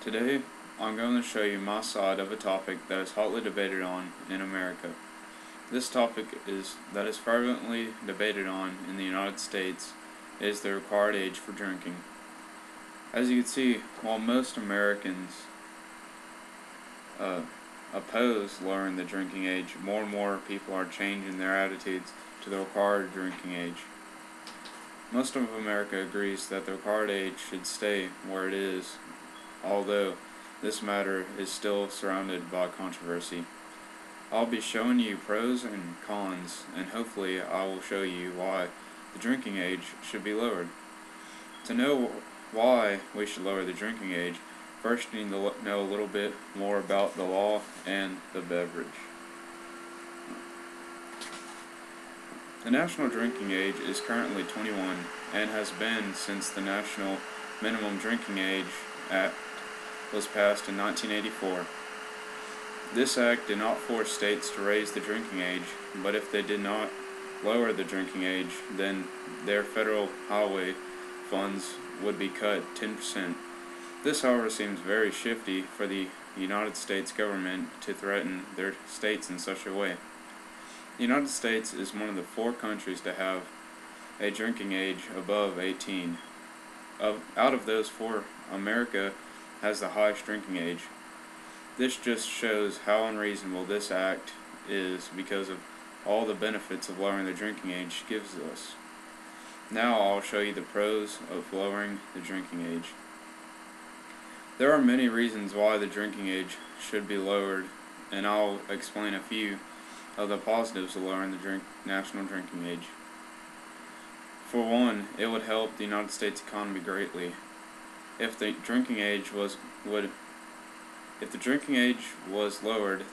Today, I'm going to show you my side of a topic that is hotly debated on in America. This topic that is fervently debated on in the United States is the required age for drinking. As you can see, while most Americans oppose lowering the drinking age, more and more people are changing their attitudes to the required drinking age. Most of America agrees that the required age should stay where it is, although this matter is still surrounded by controversy. I'll be showing you pros and cons, and hopefully I will show you why the drinking age should be lowered. To know why we should lower the drinking age, first you need to know a little bit more about the law and the beverage. The national drinking age is currently 21 and has been since the National Minimum Drinking Age Act was passed in 1984. This act did not force states to raise the drinking age, but if they did not lower the drinking age, then their federal highway funds would be cut 10%. This, however, seems very shifty for the United States government to threaten their states in such a way. The United States is one of the 4 countries to have a drinking age above 18. Out of those 4, America has the highest drinking age. This just shows how unreasonable this act is because of all the benefits of lowering the drinking age gives us. Now I'll show you the pros of lowering the drinking age. There are many reasons why the drinking age should be lowered, and I'll explain a few of the positives of lowering the national drinking age. For one, it would help the United States economy greatly. If the drinking age was lowered,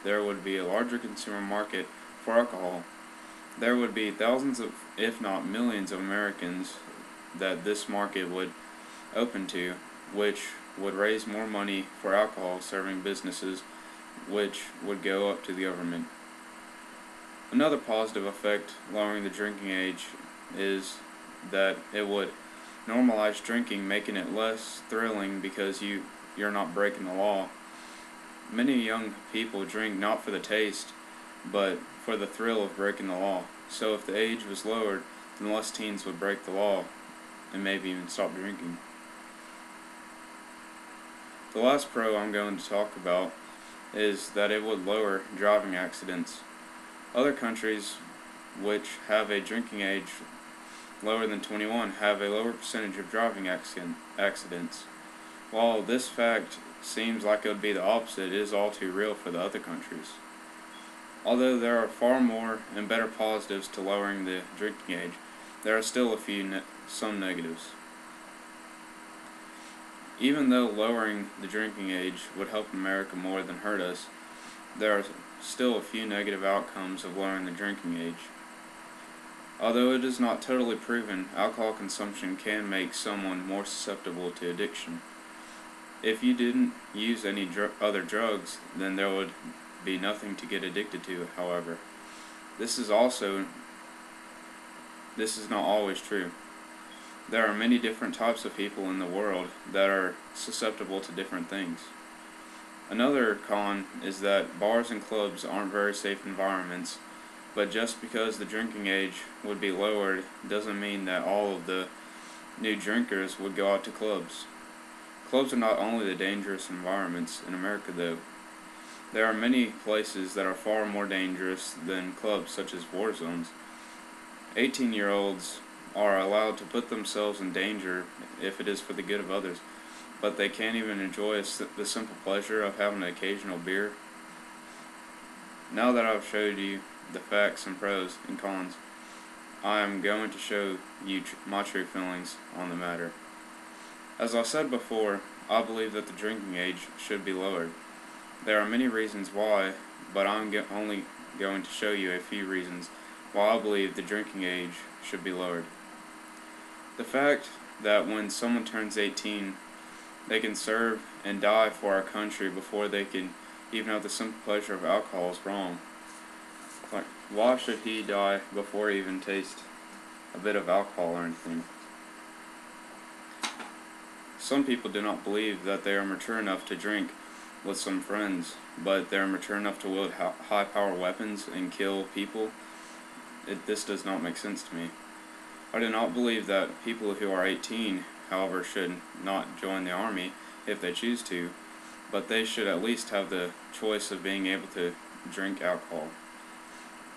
there would be a larger consumer market for alcohol. There would be thousands of, if not millions of Americans that this market would open to, which would raise more money for alcohol serving businesses, which would go up to the government. Another positive effect lowering the drinking age is that it would normalize drinking, making it less thrilling because you're not breaking the law. Many young people drink not for the taste, but for the thrill of breaking the law. So if the age was lowered, then less teens would break the law and maybe even stop drinking. The last pro I'm going to talk about is that it would lower driving accidents. Other countries which have a drinking age lower than 21 have a lower percentage of driving accidents. While this fact seems like it would be the opposite, it is all too real for the other countries. Although there are far more and better positives to lowering the drinking age, there are still some negatives. Even though lowering the drinking age would help America more than hurt us, there are still a few negative outcomes of lowering the drinking age. Although it is not totally proven, alcohol consumption can make someone more susceptible to addiction. If you didn't use any other drugs, then there would be nothing to get addicted to, however. This is not always true. There are many different types of people in the world that are susceptible to different things. Another con is that bars and clubs aren't very safe environments, but just because the drinking age would be lowered doesn't mean that all of the new drinkers would go out to clubs. Clubs are not only the dangerous environments in America, though. There are many places that are far more dangerous than clubs, such as war zones. 18-year-olds are allowed to put themselves in danger if it is for the good of others, but they can't even enjoy the simple pleasure of having an occasional beer. Now that I've showed you the facts and pros and cons, I am going to show you my true feelings on the matter. As I said before, I believe that the drinking age should be lowered. There are many reasons why, but I'm only going to show you a few reasons why I believe the drinking age should be lowered. The fact that when someone turns 18, they can serve and die for our country before they can even have the simple pleasure of alcohol is wrong. Like, why should he die before he even taste a bit of alcohol or anything? Some people do not believe that they are mature enough to drink with some friends, but they are mature enough to wield high-power weapons and kill people. This does not make sense to me. I do not believe that people who are 18, however, should not join the army if they choose to, but they should at least have the choice of being able to drink alcohol.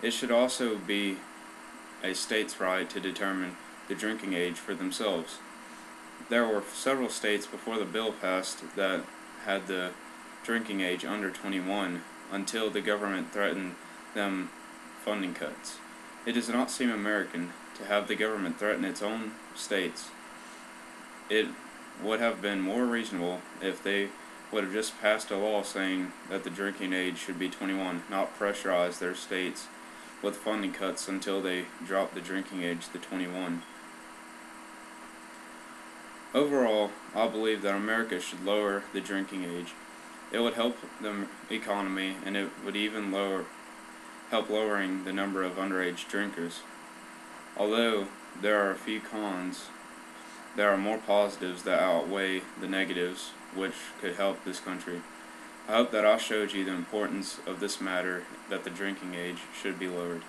It should also be a state's right to determine the drinking age for themselves. There were several states before the bill passed that had the drinking age under 21 until the government threatened them funding cuts. It does not seem American to have the government threaten its own states. It would have been more reasonable if they would have just passed a law saying that the drinking age should be 21, not pressurize their states with funding cuts until they drop the drinking age to 21. Overall, I believe that America should lower the drinking age. It would help the economy, and it would even help lowering the number of underage drinkers. Although there are a few cons, there are more positives that outweigh the negatives, which could help this country. I hope that I showed you the importance of this matter, that the drinking age should be lowered.